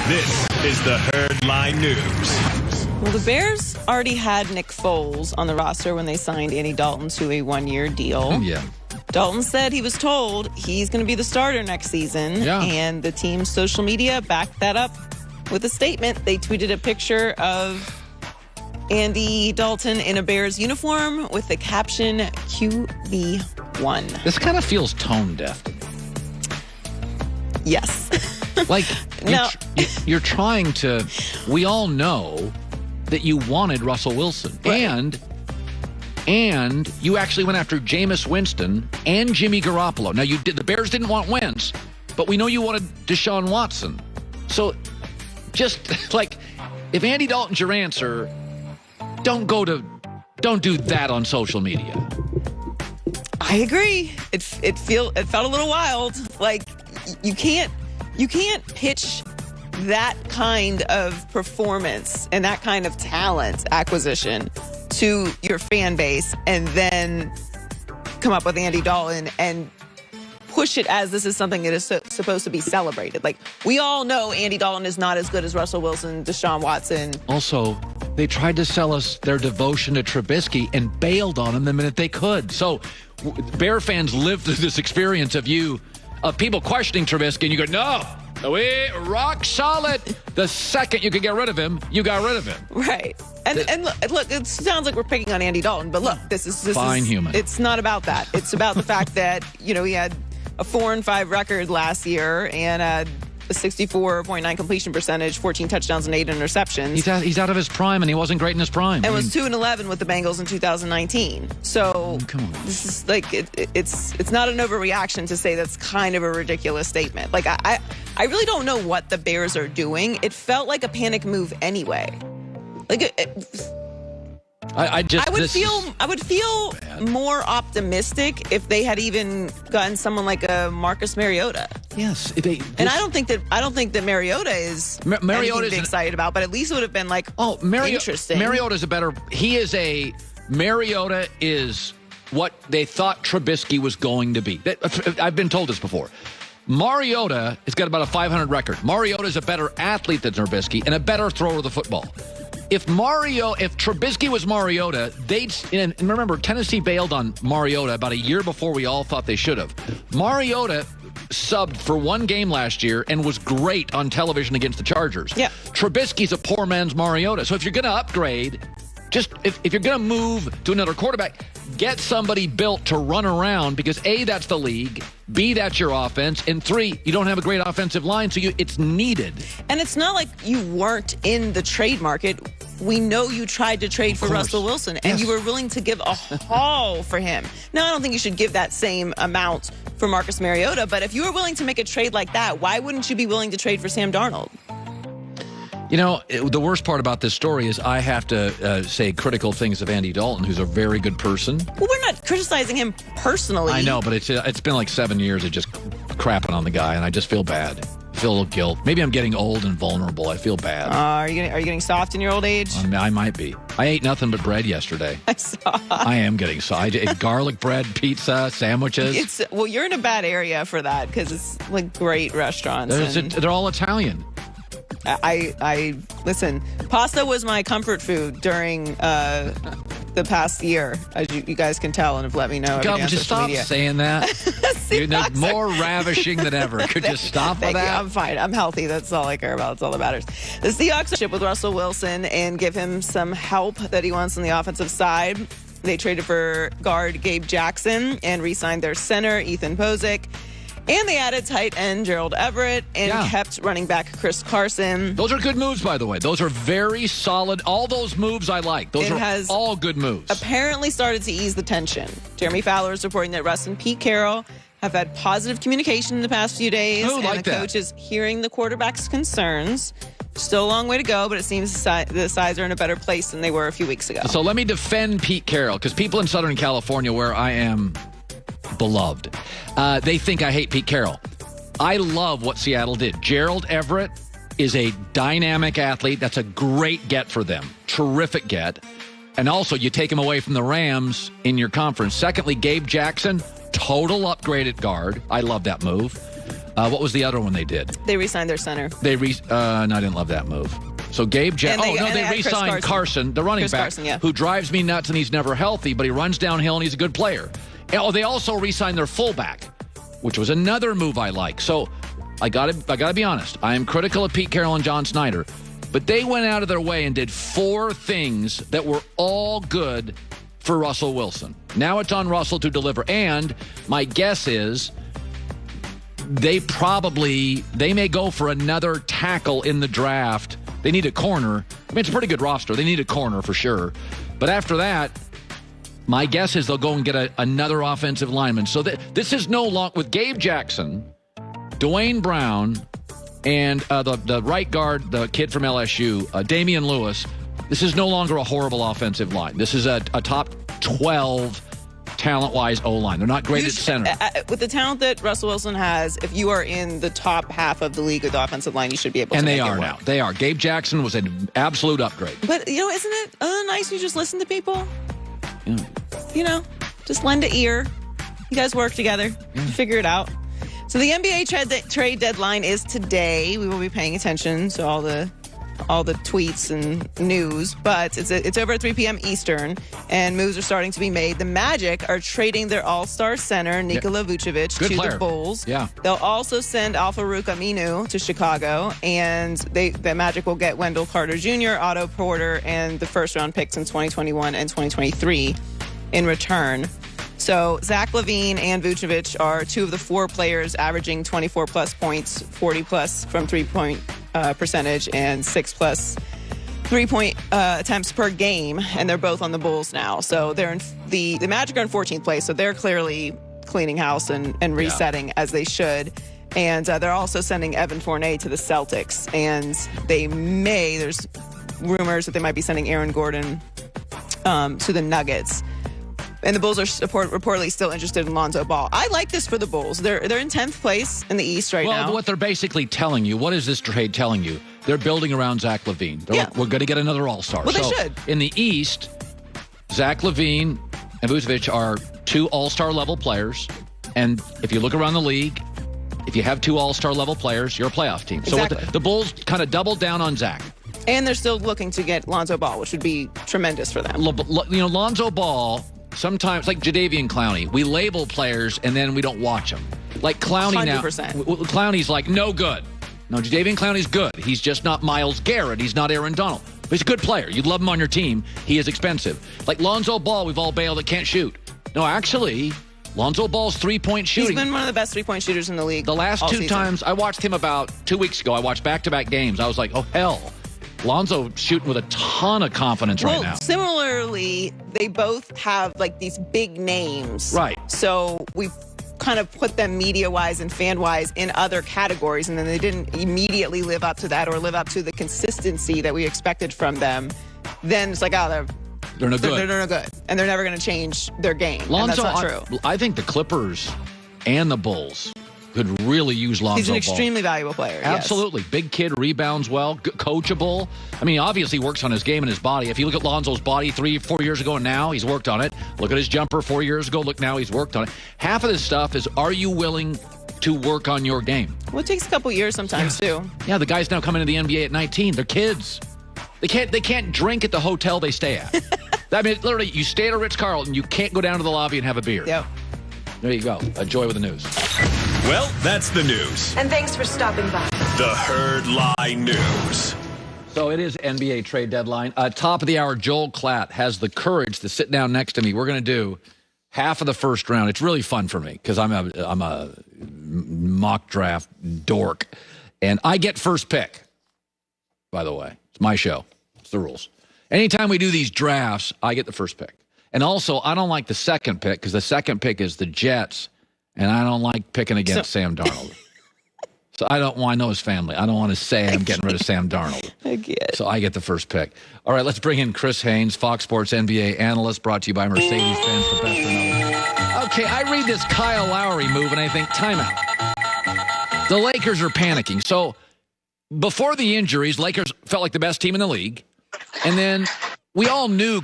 This is the Herd Line News. Well, the Bears already had Nick Foles on the roster when they signed Andy Dalton to a one-year deal. Yeah. Dalton said he was told he's going to be the starter next season. Yeah. And the team's social media backed that up with a statement. They tweeted a picture of Andy Dalton in a Bears uniform with the caption QB1. This kind of feels tone deaf to me. Yes. Like, No. you're trying to... We all know that you wanted Russell Wilson. Right. And you actually went after Jameis Winston and Jimmy Garoppolo. Now, the Bears didn't want Wentz, but we know you wanted Deshaun Watson. So, just, like, if Andy Dalton's your answer, don't do that on social media. I agree. It felt a little wild. Like, you can't pitch that kind of performance and that kind of talent acquisition to your fan base and then come up with Andy Dalton and push it as this is something that is supposed to be celebrated. Like, we all know Andy Dalton is not as good as Russell Wilson, Deshaun Watson. Also, they tried to sell us their devotion to Trubisky and bailed on him the minute they could. So Bear fans lived through this experience of people questioning Trubisky, and you go, no, we rock solid. The second you could get rid of him, you got rid of him. Right. And look, it sounds like we're picking on Andy Dalton, but look, this is fine human. It's not about that. It's about the fact that, he had a 4-5 record last year and a 64.9 completion percentage, 14 touchdowns and 8 interceptions. He's out of his prime, and he wasn't great in his prime. And was 2-11 with the Bengals in 2019. So come on. This is like it's not an overreaction to say that's kind of a ridiculous statement. Like I really don't know what the Bears are doing. It felt like a panic move anyway. Like I would feel more optimistic if they had even gotten someone like a Marcus Mariota. Yes, I don't think that Mariota is anything to be excited about, but at least it would have been like interesting. Mariota is what they thought Trubisky was going to be. I've been told this before. Mariota has got about a 500 record. Mariota is a better athlete than Trubisky and a better thrower of the football. If Trubisky was Mariota, and remember, Tennessee bailed on Mariota about a year before we all thought they should have. Mariota subbed for one game last year and was great on television against the Chargers. Yeah. Trubisky's a poor man's Mariota. So if you're going to upgrade, if you're going to move to another quarterback, get somebody built to run around because A, that's the league, B, that's your offense, and 3, you don't have a great offensive line, so it's needed. And it's not like you weren't in the trade market. We know you tried to trade for Russell Wilson, and you were willing to give a haul for him. Now, I don't think you should give that same amount for Marcus Mariota, but if you were willing to make a trade like that, why wouldn't you be willing to trade for Sam Darnold? The worst part about this story is I have to say critical things of Andy Dalton, who's a very good person. Well, we're not criticizing him personally. I know, but it's been like 7 years of just crapping on the guy, and I just feel bad. I feel a little guilt. Maybe I'm getting old and vulnerable. I feel bad. Are you getting soft in your old age? I might be. I ate nothing but bread yesterday. I saw. I am getting soft. I ate garlic bread, pisa, sandwiches. You're in a bad area for that because it's like great restaurants. They're all Italian. I listen. Pasta was my comfort food during the past year, as you guys can tell, and have let me know. God, would you stop saying that? You're more ravishing than ever. Could you stop with that? I'm fine. I'm healthy. That's all I care about. That's all that matters. The Seahawks ship with Russell Wilson and give him some help that he wants on the offensive side. They traded for guard Gabe Jackson and re-signed their center Ethan Pozick. And they added tight end Gerald Everett and kept running back Chris Carson. Those are good moves, by the way. Those are very solid. All those moves I like. Those are all good moves. Apparently started to ease the tension. Jeremy Fowler is reporting that Russ and Pete Carroll have had positive communication in the past few days. And the coach is hearing the quarterback's concerns. Still a long way to go, but it seems the sides are in a better place than they were a few weeks ago. So let me defend Pete Carroll, because people in Southern California, where I am beloved, they think I hate Pete Carroll. I love what Seattle did. Gerald Everett is a dynamic athlete. That's a great get for them. Terrific get. And also, you take him away from the Rams in your conference. Secondly, Gabe Jackson, total upgrade at guard. I love that move. What was the other one they did? They re-signed their center. No, I didn't love that move. So Gabe Jackson. They re-signed Carson, the running back, who drives me nuts, and he's never healthy, but he runs downhill and he's a good player. Oh, they also re-signed their fullback, which was another move I like. So I gotta be honest. I am critical of Pete Carroll and John Snyder, but they went out of their way and did 4 things that were all good for Russell Wilson. Now it's on Russell to deliver, and my guess is they may go for another tackle in the draft. They need a corner. I mean, it's a pretty good roster. They need a corner for sure. But after that, my guess is they'll go and get another offensive lineman. So this is no longer with Gabe Jackson, Dwayne Brown, and the right guard, the kid from LSU, Damian Lewis. This is no longer a horrible offensive line. This is a top 12 talent-wise O-line. They're not great at center. With the talent that Russell Wilson has, if you are in the top half of the league with the offensive line, you should be able to. And they are now. They are. Gabe Jackson was an absolute upgrade. But, isn't it nice you just listen to people? Yeah. Just lend an ear. You guys work together. Figure it out. So the NBA trade deadline is today. We will be paying attention to all the tweets and news, but it's over at 3 p.m. Eastern, and moves are starting to be made. The Magic are trading their all-star center, Nikola Vucevic, to the Bulls. Yeah. They'll also send Al-Farouq Aminu to Chicago, and the Magic will get Wendell Carter Jr., Otto Porter, and the first-round picks in 2021 and 2023 in return. So Zach LaVine and Vucevic are 2 of the 4 players averaging 24-plus points, 40-plus from three-point percentage, and 6-plus three-point attempts per game, and they're both on the Bulls now. So they're in the Magic are in 14th place, so they're clearly cleaning house and resetting as they should. And they're also sending Evan Fournier to the Celtics, and there's rumors that they might be sending Aaron Gordon to the Nuggets. And the Bulls are reportedly still interested in Lonzo Ball. I like this for the Bulls. They're in 10th place in the East now. Well, what they're basically telling you, what is this trade telling you? They're building around Zach LaVine. We're going to get another All-Star. Well, they should. In the East, Zach LaVine and Vucevic are 2 All-Star level players. And if you look around the league, if you have 2 All-Star level players, you're a playoff team. Exactly. So the Bulls kind of doubled down on Zach. And they're still looking to get Lonzo Ball, which would be tremendous for them. Lonzo Ball... Sometimes, like Jadeveon Clowney, we label players and then we don't watch them. Like Clowney 100%. now, Clowney's like no good. No, Jadeveon Clowney's good. He's just not Myles Garrett. He's not Aaron Donald. But he's a good player. You'd love him on your team. He is expensive. Like Lonzo Ball, we've all bailed that can't shoot. No, actually, Lonzo Ball's three-point shooting. He's been one of the best three-point shooters in the league. The last 2 times I watched him about 2 weeks ago, I watched back-to-back games. I was like, oh, hell. Lonzo shooting with a ton of confidence right now. Similarly, they both have like these big names. Right. So we've kind of put them media-wise and fan-wise in other categories, and then they didn't immediately live up to that or live up to the consistency that we expected from them. Then it's like, they're no good. They're no good. And they're never going to change their game. Lonzo, and that's not true. I think the Clippers and the Bulls could really use Lonzo Ball. He's an extremely valuable player. Absolutely. Yes. Big kid, rebounds well, coachable. I mean, obviously works on his game and his body. If you look at Lonzo's body 3-4 years ago and now, he's worked on it. Look at his jumper 4 years ago. Look, now he's worked on it. Half of this stuff is, are you willing to work on your game? Well, it takes a couple years sometimes, too. Yeah, the guys now coming to the NBA at 19. They're kids. They can't drink at the hotel they stay at. I mean, literally, you stay at a Ritz-Carlton, you can't go down to the lobby and have a beer. Yep. There you go. Enjoy with the news. Well, that's the news. And thanks for stopping by. The Herd Lie News. So it is NBA trade deadline. Top of the hour, Joel Klatt has the courage to sit down next to me. We're going to do half of the first round. It's really fun for me because I'm a mock draft dork. And I get first pick, by the way. It's my show. It's the rules. Anytime we do these drafts, I get the first pick. And also, I don't like the second pick because the second pick is the Jets, and I don't like picking against Sam Darnold. So I know his family. I don't want to say I'm getting rid of Sam Darnold. I get. So I get the first pick. All right, let's bring in Chris Haynes, Fox Sports NBA analyst, brought to you by Mercedes-Benz, the best or nothing. Okay, I read this Kyle Lowry move, and I think, timeout. The Lakers are panicking. So before the injuries, Lakers felt like the best team in the league. And then we all knew